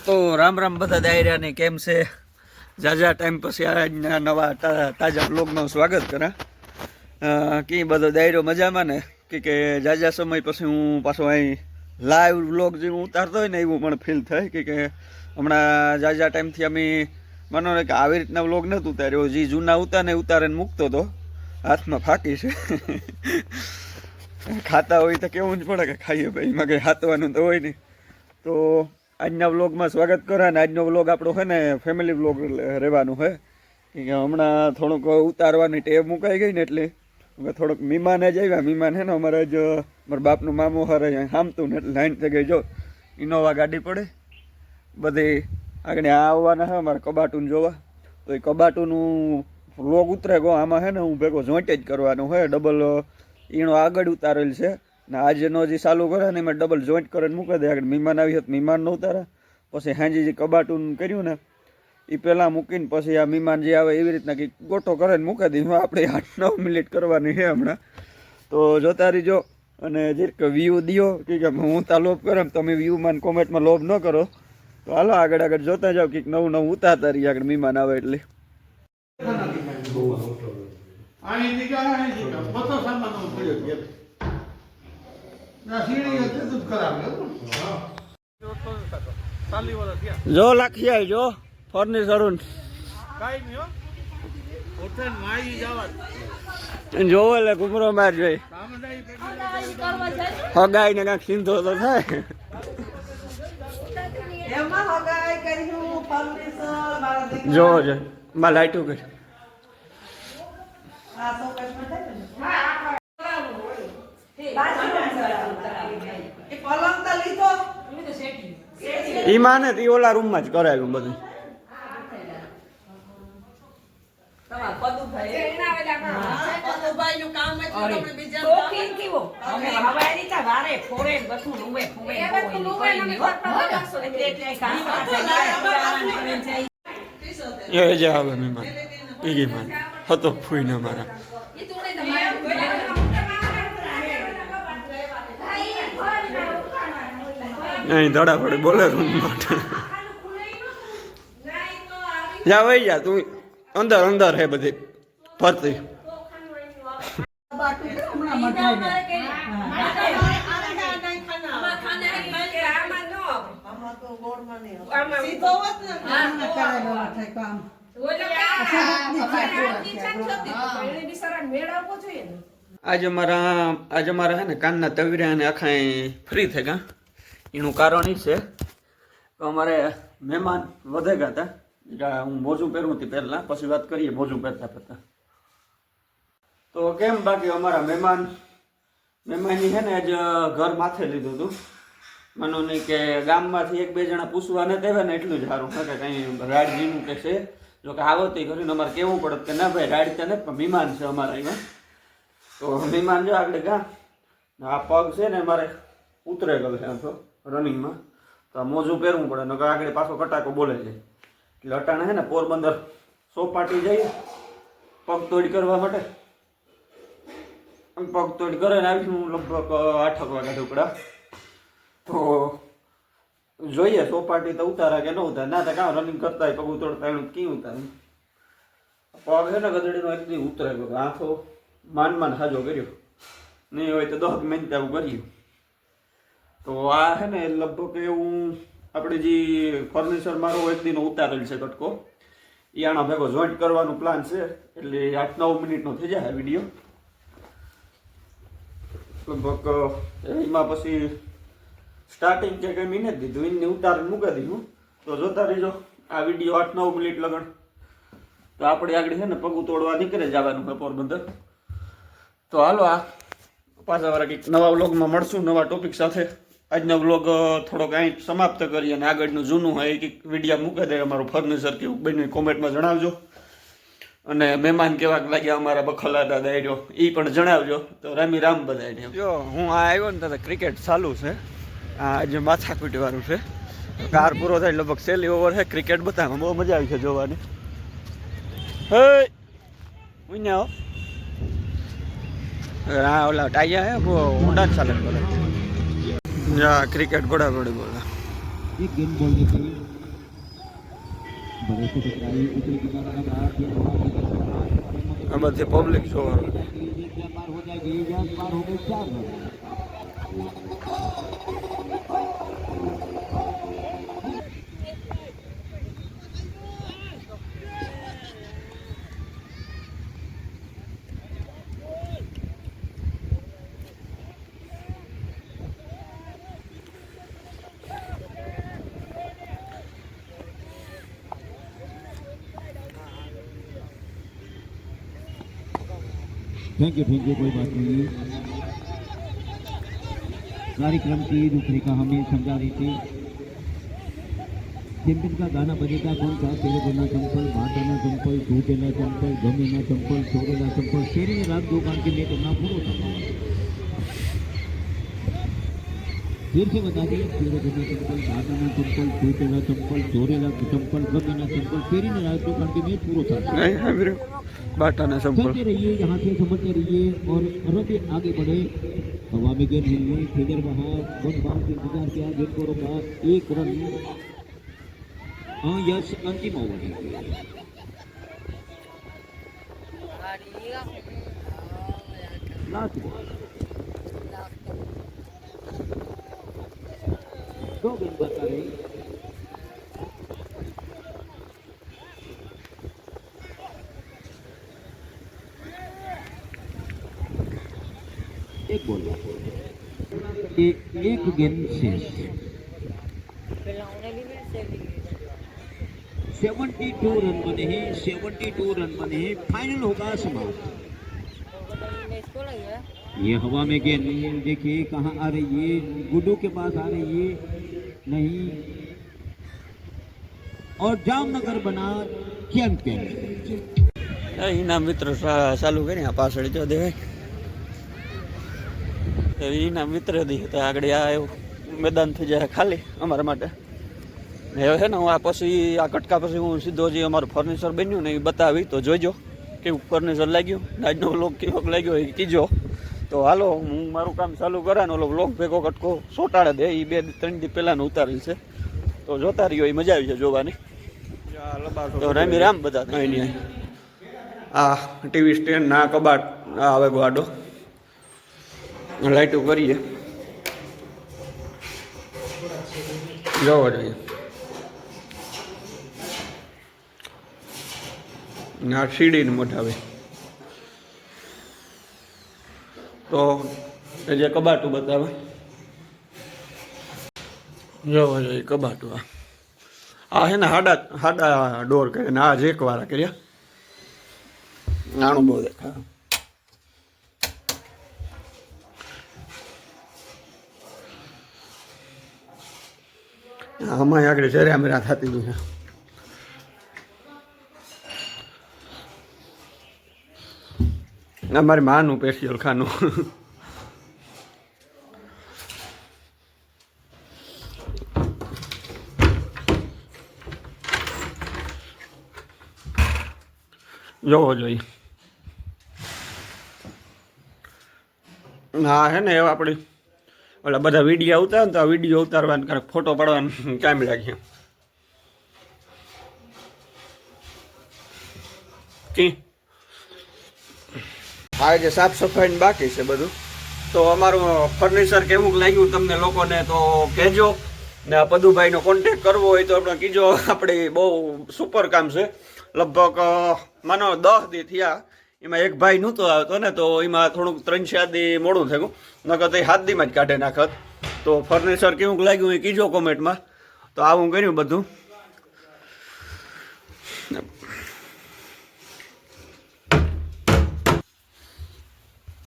તો રામ રામ બધા દાયરાને કેમ છે? જાજા ટાઈમ પછી આજના નવા તાજા બ્લોગનું સ્વાગત કરા. કે બધો દાયરો મજામાં ને કે જાજા સમય પછી હું પાછો અહીં લાઈવ બ્લોગ જે હું ઉતારતો હોય ને એવું પણ ફીલ થાય કે હમણાં જાજા ટાઈમથી અમે માનો ને કે આવી રીતના બ્લોગ નથી ઉતાર્યો. જે જૂના ઉતારીને મૂકતો હતો, હાથમાં ફાંકી છે. ખાતા હોય તો કેવું જ પડે કે ખાઈએ ભાઈ, એમાં કંઈ હાથવાનું તો હોય નહીં. તો આજના વ્લોગમાં સ્વાગત કરે ને આજનો વ્લોગ આપણો છે ને ફેમિલી વ્લોગ રહેવાનું છે કે હમણાં થોડુંક ઉતારવાની ટેવ મુકાઈ ગઈ ને એટલે થોડુંક મહેમાન જ આવ્યા. મહેમાન છે ને અમારે જ મારા બાપનું મામું હારે સામતું ને એટલે લાઈન થઈ ગઈ. જો ઇનોવા ગાડી પડે બધી આગળ આવવાના છે અમારે કબાટું જોવા. તો એ કબાટુનું વ્લોગ ઉતરે ગયો આમાં છે ને હું ભેગો જોઈન્ટ જ કરવાનું હોય. ડબલ ઈણો આગળ ઉતારેલ છે ને આજનો જે ચાલુ કરે ને એમાં ડબલ જોઈન્ટ કરીને મૂકી દે. આગળ મહેમાન આવી હતું મહેમાન ન ઉતારે, પછી હાંજી જે કબાટું કર્યું ને એ પહેલાં મૂકીને પછી આ મહેમાન જે આવે એવી રીતના કંઈક ગોટો કરીને મૂકી દઈશું. આપણે 8-9 મિનિટ કરવાની છે હમણાં. તો જોતા રહીજો અને જે વ્યૂ દો કે હું તા લોભ કરે તમે વ્યૂમાં કોમેન્ટમાં લોભ ન કરો. તો હાલો આગળ જોતા જાઓ કંઈક નવું ઉતારતા રહીએ આગળ મહેમાન આવે એટલે. જો લાખી જો ફર્નિચર જો એટલે ઘુમરો માર જોઈ હગાઈ ને કાંક સિંધો તો થાય. જો છે માં લાઈટું કરી ઈમાને તી ઓલા રૂમમાં જ કરાવ્યું બધું. એ જ આવે મહેમાન પીગી માન હતો ફૂઈ ને મારા અહીં ધડા પડે બોલે રૂમ માટે. જા વહી જા તું અંદર હે બધી ફરતી. આજે અમારા હે ને કાનના તવીરા ને આખા ફ્રી થઈ ગયા. એનું કારણ એ છે કે અમારે મહેમાન વધે ગયા હતા. હું મોજું પહેરું હતી પહેલાં, પછી વાત કરીએ મોજું પહેરતા. તો કેમ બાકી અમારા મહેમાનની છે ને આજ ઘર માથે લીધું હતું. માનો નહીં કે ગામમાંથી 1-2 જણા પૂછવા નથી આવ્યા ને એટલું જ સારું કે કંઈ રાડજીનું કે છે. જો કે આવતી કરીને અમારે કેવું પડે કે ના ભાઈ રાડ ત્યાં નથી પણ મહેમાન છે અમારા અહીંયા. તો મહેમાન જો આગળ ગા આ પગ છે ને અમારે ઉતરે ગયો છે આમ તો રનિંગમાં. તો આ મોજું પહેરવું પડે ને આગળ પાછો કટાકો બોલે છે. એટલે અટાણે છે ને પોરબંદર સોપાટી જઈએ પગ તોડ કરવા માટે. પગ તોડ કરે ને આવીશું લગભગ 8 વાગ્યા ઢોકળા. તો જોઈએ સોપાટી તો ઉતારા કે ન ઉતારે. ના તો કાં રનિંગ કરતા હોય પગ ઉતરતા એનું ક્યાં ઉતારે. પગ છે ને ગદડીનો એક દી ઉતરે ગયો. આંખો માન હાજો કર્યો નહીં હોય તો 10 મિનિટ આવું કર્યું. તો આ છે ને લગભગ એવું આપણે જે ફર્નિચર મારો એક દિનો ઉતારેલ છે કટકો એ આના ભેગો જોઈન્ટ કરવાનું પ્લાન છે. એટલે 8-9 મિનિટનો થઈ જાય વિડીયો લગભગ. એમાં પછી સ્ટાર્ટિંગ કે કંઈ મિનિટ દીધું એને ઉતારીને મૂકી દીધું. તો જોતા રહીજો આ વિડીયો 8-9 મિનિટ લગણ. તો આપણે આગળ છે ને પગું તોડવા નીકળે જવાનું છે પોરબંદર. તો હાલો આ પાછા વાળા કંઈક નવા વ્લોગમાં મળશું નવા ટોપિક સાથે. આજનો વ્લોગ થોડોક અહીં સમાપ્ત કરીએ અને આગળનું જૂનું હોય કંઈક વિડીયો મૂકી દે. અમારું ફર્નિચર કેવું બન્યું કોમેન્ટમાં જણાવજો. અને મહેમાન કેવાક લાગ્યા અમારા બખલાદા દાયરો એ પણ જણાવજો. તો રામ બધાને. જો હું આ આવ્યો ને તો ક્રિકેટ ચાલુ છે. આજે માથાકૂટી વાળું છે. કાર પૂરો થાય લગભગ છેલ્લી ઓવર છે. ક્રિકેટ બતાવવામાં બહુ મજા આવી છે જોવાની. હે ઉન્યા હા ઓલા ટાઈયા હે ઊંડા ચાલે બોલે. ક્રિકેટ બડા બોલા एक गेंद बोलने की बड़े से टकराई ऊपरी किनारा का बाहर गेंद આમાંથી પબ્લિક જોવા पार हो जाएगी या पार हो गए 4 रन थैंक यू कोई बात नहीं। कार्यक्रम की रूपरेखा हमें समझा रही थी। चैंपियन का गाना बजेगा कौन सा? तेरे बिना चंपल, भाटना चंपल, टूटेला चंपल, गमेना चंपल, छोड़ेला चंपल, शेरी ने रात 2 कान के लिए करना पूरा था। फिर से बता दें, तेरे बिना चंपल, भाटना चंपल, टूटेला चंपल, छोड़ेला चंपल, गमेना चंपल, शेरी ने रात 2 कान के लिए पूरा था। બાટાના સંપલ चलते रहिए, यहाँ से समझते रहिए और रबी आगे बढ़े। हवा में गेंद हिलने, फिगर वहाँ 1 बाउंड से इंतजार किया, गेंद को रोका, 1 रन। हाँ यश अंतिम ओवर है। लास्ट बॉल 2 गेंद बचा रहे। एक बॉल एक गेंद शेष। 72 रन बने हैं, 72 रन बने हैं। फाइनल होगा समाप्त। ये हवा में गेंद देखिए कहाँ आ रही है, गुड्डू के पास आ रही है नहीं, और जामनगर बना चैंपियन। ઇનામ મિત્ર ચાલુ કરી આ પાછળ જો દેવાય ઇનામ મિત્ર દી તો આગળ આ મેદાન થઈ જાય ખાલી અમારા માટે હવે છે ને હું આ પછી આ કટકા પછી હું સીધો જે અમારું ફર્નિચર બન્યું ને એ બતાવી તો જોઈજો કેવું ફર્નિચર લાગ્યું આજનો વ્લોગ કેવો લાગ્યો એ કીજો તો હાલો હું મારું કામ ચાલુ કરાને ઓલો વ્લોગ ભેગો કટકો સોટાડે દે એ 2-3 દી પહેલાંનું ઉતારેલ છે તો જોતા રહ્યો એ મજા આવી છે જોવાની તો રામી રામ બધા અહીં આ ટીવી સ્ટેન્ડ ના કબાટ આ આવે ગાડો લાઈટો કરીએ જોવો જોઈએ આ સીડીને મોઢાવે તો એ જે કબાટું બતાવે જોવો જોઈએ કબાટું આ છે ને હાડા ડોર કરે ને આ જ એકવાળા કર્યા નાનું બહુ દેખાય આમાં આગળ જરા મેરા થતી છે અમારી માનું સ્પેશિયલ ખાનું જોવો જોઈએ હા હે ને એવા આપણી ઓલા બધા વિડીયો ઉતારે ને તો આ વિડીયો ઉતારવાનું કારણ ફોટો પાડવાનું ટાઈમ લાગે આ જે સાફ સફાઈ બાકી છે બધું તો અમારું ફર્નિચર કેવું લાગ્યું તમને લોકોને તો કહેજો ને આ પદુભાઈનો કોન્ટેક કરવો હોય તો આપણે કીજો આપણે બહુ સુપર કામ છે લગભગ માનો 10 દી થયા એમાં એક ભાઈ નહોતો આવતો ને તો એમાં થોડુંક 3-4 દી મોડું થયું નકર તો 7 દીમાં જ કાઢે નાખત તો ફર્નિચર કેવું લાગ્યું એ કીજો કોમેન્ટમાં તો આવું કર્યું બધું